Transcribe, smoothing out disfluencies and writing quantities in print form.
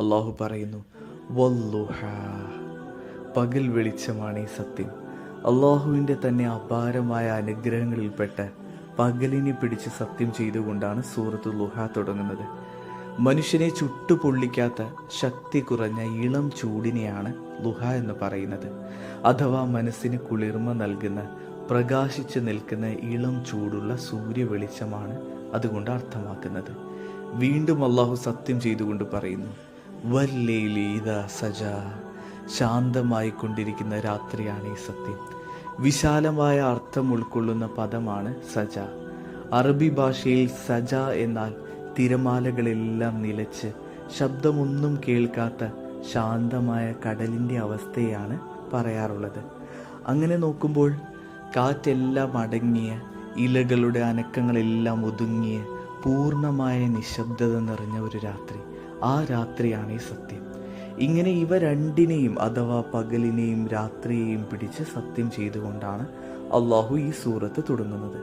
അള്ളാഹു പറയുന്നു, വല്ലുഹ, പകൽ വെളിച്ചമാണ് ഈ സത്യം. അള്ളാഹുവിൻ്റെ തന്നെ അപാരമായ അനുഗ്രഹങ്ങളിൽപ്പെട്ട പകലിനെ പിടിച്ച് സത്യം ചെയ്തുകൊണ്ടാണ് സൂറത്ത് ലുഹ തുടങ്ങുന്നത്. മനുഷ്യനെ ചുട്ടുപൊള്ളിക്കാത്ത ശക്തി കുറഞ്ഞ ഇളം ചൂടിനെയാണ് ലുഹ എന്ന് പറയുന്നത്. അഥവാ മനസ്സിന് കുളിർമ നൽകുന്ന, പ്രകാശിച്ചു നിൽക്കുന്ന ഇളം ചൂടുള്ള സൂര്യ വെളിച്ചമാണ് അതുകൊണ്ട് അർത്ഥമാക്കുന്നത്. വീണ്ടും അള്ളാഹു സത്യം ചെയ്തുകൊണ്ട് പറയുന്നു, വല്ലൈലി ഇദാ സജാ, ശാന്തമായി കൊണ്ടിരിക്കുന്ന രാത്രിയാണ് ഈ സത്യം. വിശാലമായ അർത്ഥം ഉൾക്കൊള്ളുന്ന പദമാണ് സജ. അറബി ഭാഷയിൽ സജ എന്നാൽ തിരമാലകളെല്ലാം നിലച്ച് ശബ്ദമൊന്നും കേൾക്കാത്ത ശാന്തമായ കടലിൻ്റെ അവസ്ഥയാണ് പറയാറുള്ളത്. അങ്ങനെ നോക്കുമ്പോൾ കാറ്റെല്ലാം അടങ്ങിയ, ഇലകളുടെ അനക്കങ്ങളെല്ലാം ഒതുങ്ങിയ, പൂർണ്ണമായ നിശബ്ദത നിറഞ്ഞ ഒരു രാത്രി. ആ രാത്രിയാണ് ഈ സത്യം. ഇങ്ങനെ ഇവ രണ്ടിനെയും, അഥവാ പകലിനെയും രാത്രിയെയും പിടിച്ച് സത്യം ചെയ്തുകൊണ്ടാണ് അള്ളാഹു ഈ സൂറത്ത് തുടങ്ങുന്നത്.